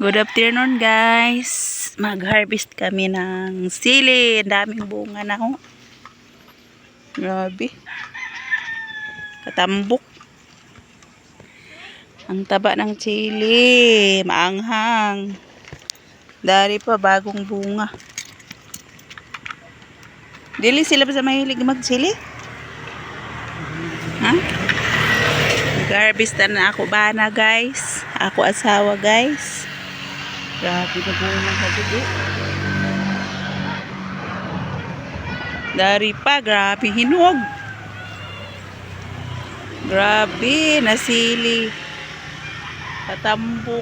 Good afternoon guys. Mag-harvest kami ng sili. Daming bunga na ho. Grabe. Katambok. Ang taba ng sili. Maanghang. Dari pa bagong bunga. Dili sila ba sa mahilig magsili? Ha? Mag-harvest na ako bana guys. Ako asawa guys. Grabe na bunga sa dugo. Dari pa, grabe hinog. Grabe, nasili. Katambok.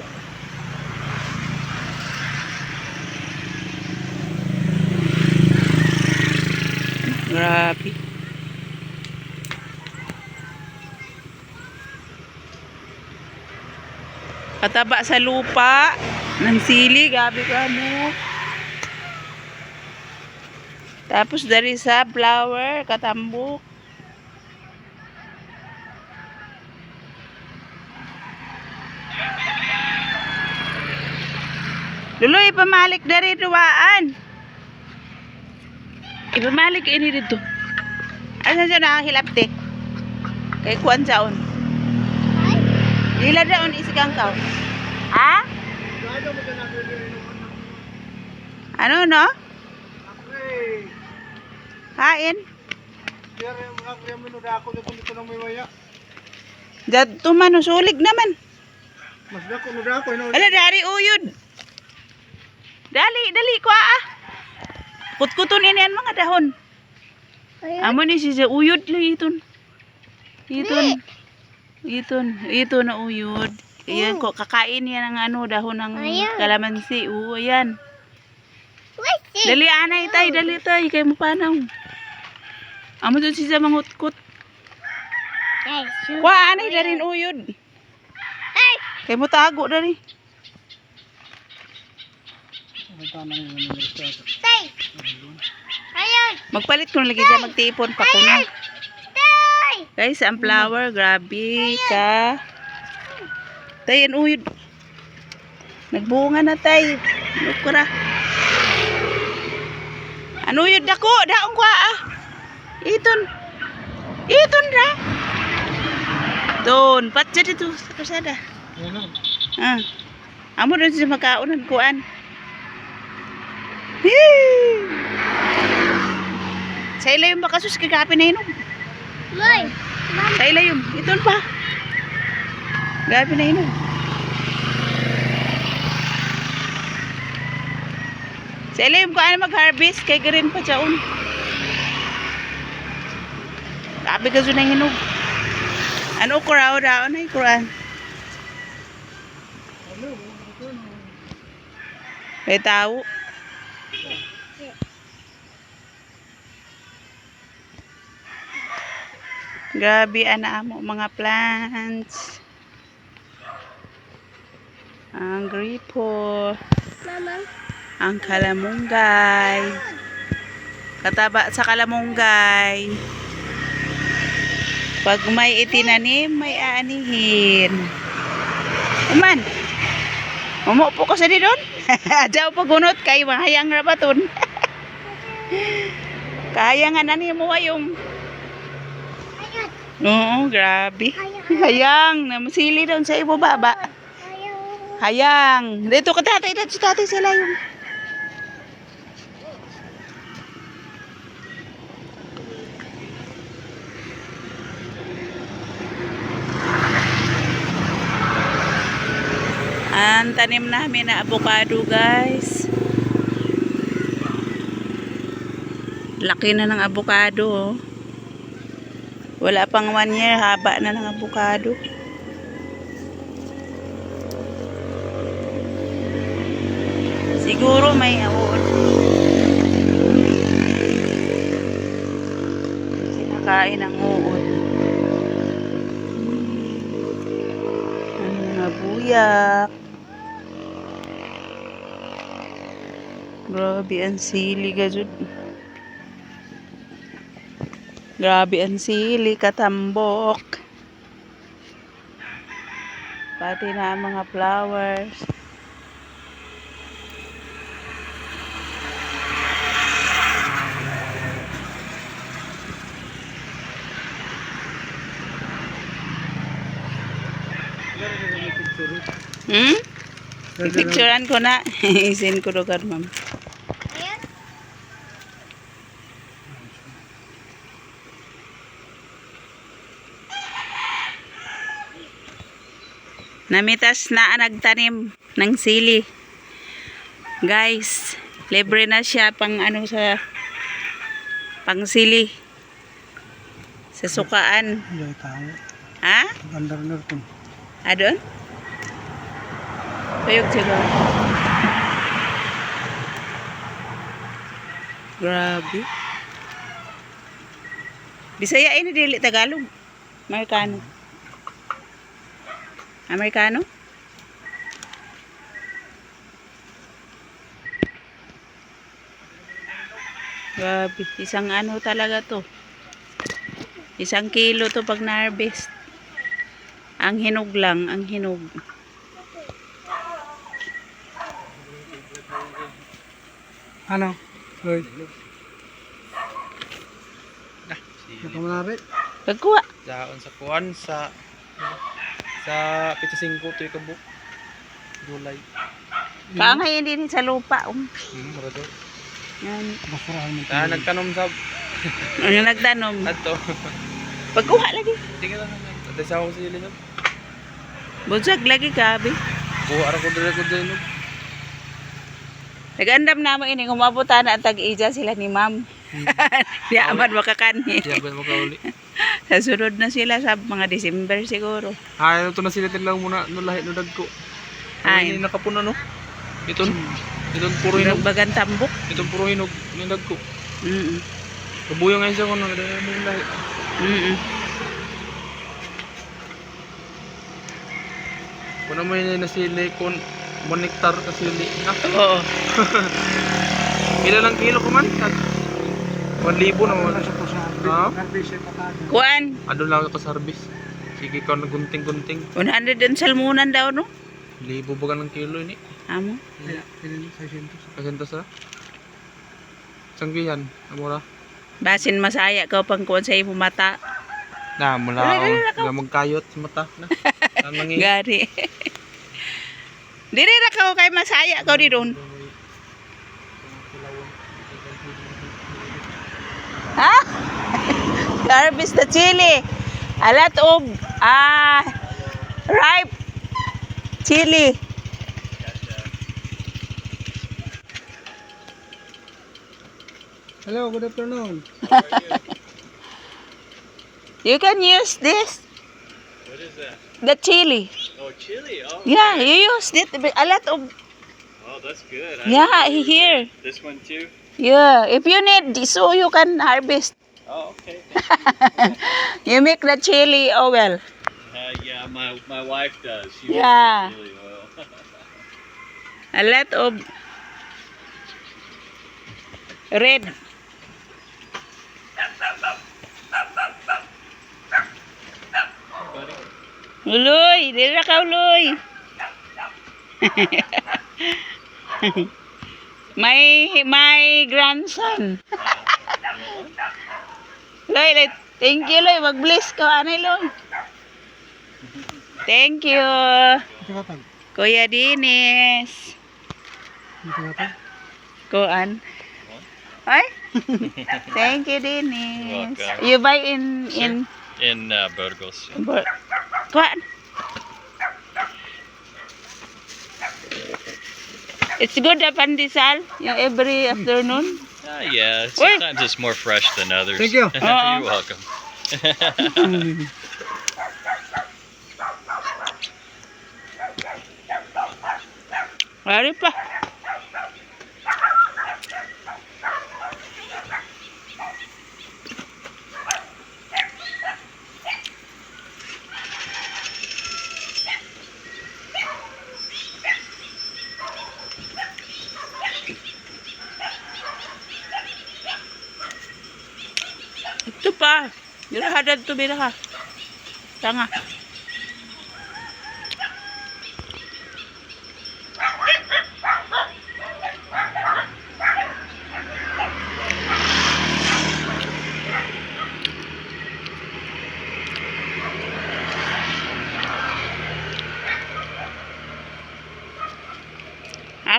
Grabe. Kataba sa lupa ng sili, gabi ka mo. Tapos dari sa flower, katambok. Luloy, ipamalik dari duwaan. Ipamalik ini dito. Asa siya nakahilapte? Kay kuwan saon. Dila daon isigang kaw. Ha? Ano no? Kain? Dad tumano sulig naman. Ala dari uyod. Dali ko Kutkuton ini ang mga dahon. Amo ni siya uyod iton. Ito na uyod. Ayan ko kakain yan ng dahon ng kalamansi. Ayan. Dali anay tay, kay mo panaw. Amo dun siya mangutkot. Kwa anay darin uyod. Kay mo tago dari. Magpalit ko lagi siya magtipon pa kuno. Guys, ang flower, grabe ka. Tay, ang uyod. Nagbunga na tay. Lukura. Ano uyod dako? Daong kwa Iton ra. Doon, patsa dito sa kasada. Amo doon siya magkaunan kuan. Sa ila yung bakasus kagapi na inom. Sa ila yung iton pa. Gabi na inom. Sa ila yung kuan mag-harvest kay garin pa siyaon. Gabi ka na hinog. Ano kurao daon ay kuran. May tao. Grabe mo mga plants. Ang gripo. Ang kalamunggay. Kataba sa kalamunggay. Pag may itinanim, may aanihin. Uman. Umupo ko sa didon. Diyaw pagunot kay mahayang rabaton. Kahayangan na niya mo yung oo, grabe. Hayang. Namasili doon sa ibo baba. Hayang. Dito ka tatay. Dito tatay sila yung. Ang tanim namin na avocado guys. Laki na ng avocado. Wala pang 1 year, haba na ng avocado. Siguro may award. Sinakain ng uod. Ang mga buyak. Grabe ang sili gajud. Grabe ang sili, katambok. Pati na ang mga flowers. Hmm? Picturean ko na. Isin ko lugar, ma'am. Namitas na nagtanim ng sili. Guys, libre na siya pang ano sa pang sili. Sa sukaan. Ha? Adon? Tuyog siguro. Grabe. Bisaya ini dili Tagalog. Amerikano. Amerikano? Grabe. Isang ano talaga to. 1 kilo to pag na-harvest. Ang hinog lang. Ang hinog. Ano? Hoy. Nakamalari. Pagkuha. Daon sa kuwan sa pito 5 to ikabuk. Gulay. Kaangay din sa lupa. Marado. Yan. Basurahan mo. Nagtanom sa Ang nagtanom. ato. Pagkuha lagi. Tingnan lang. Ate sa ako sa ilin. Bunsag lagi kabi. Buha ra ko dire. Nagandam na mo ini umabutan na ang tag-ija sila ni ma'am. Di aman makakani. Diyan ba mo kauli? Sa sunod na sila sa mga December siguro. Ay, ito na sila tilang muna no lahi no dagko. Ay. Ay, nakapuna no. Iton puro hinog. Bagan tambok. Iton puro hinog ni dagko. Kabuyo nga siya kuno dali mo lahi. Kuno mo yun na sili kon 1 hektar ka sili. Oo. Pila lang kilo ko man? 1,000 na mo. Ha? Kuan. Adon lang ako sa service. Sige ka nagunting-gunting. 100 din salmunan daw no? 1,000 ba ng kilo ini? Amo. Kasenta sa? Sanggihan, amura. Basin masaya ka pang kuan sa imo mata. Na mula ako na magkayot sa mata na. Gari. Diri ra ka kay masaya ka di ron. Ha? Harvest the chili. A lot of ripe chili. Hello, good afternoon. You can use this. What is that? The chili. Oh, chili. Oh, Yeah, you use it. A lot of. oh that's good. Yeah, here. This one too? Yeah, if you need, so you can harvest. Oh, okay. You make the chili oil. Yeah, my wife does. She Yeah. makes the chili oil. A lot of red. Uloy, dili ra ka uloy. my grandson. Loy, thank you Loy, mag-bless ko anay Loy. Thank you. Kuya Dinis. Kuan. Ay? Thank you Dinis. You're welcome. You buy in Burgos. Kuan. It's good na pandesal, yung every afternoon. Yeah, Wait. sometimes it's more fresh than others. Thank you. You're welcome. Ari pa. Ito pa. Biraha dito, biraha. Tanga.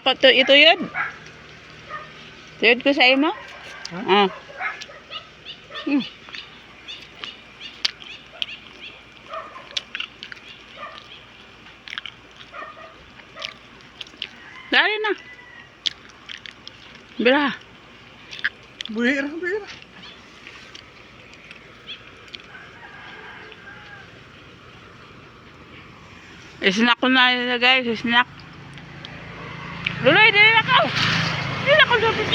Ako to, ito yun. Tuyod ko sa imo? Ah. Hmm. Dali na. Bira. Buhira, buhira. Snack ko na yun guys, snack. Luloy, dali na ka. Dali na ka, lapit.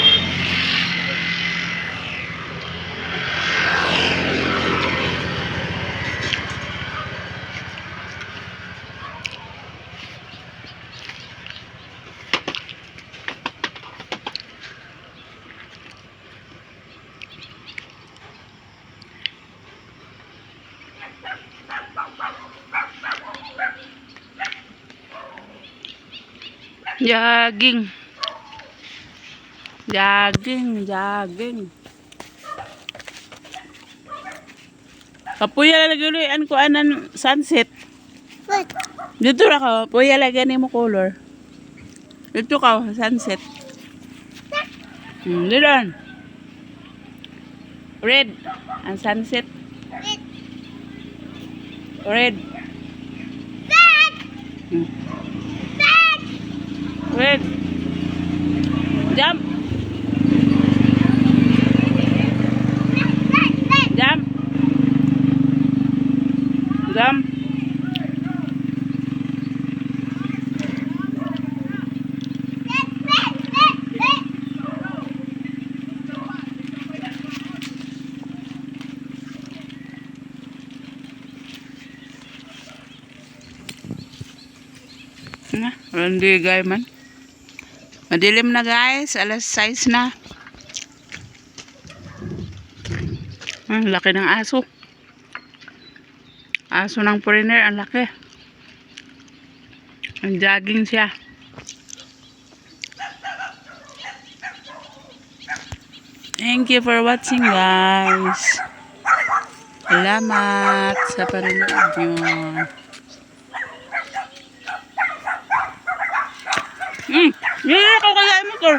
Jogging. Jogging. Kapuya lagi ko anan sunset. Dito ra ka, puya lagi mo color. Dito ka, sunset. Dito. Red. Ang sunset. Red. Red. Jump. Jump. Jump. Hindi guys man. Madilim na guys, alas 6 na. Laki ng aso. Aso ng foreigner, ang laki. Ang jogging siya. Thank you for watching guys. Salamat sa panonood nyo. Hindi ako kaya mo ko.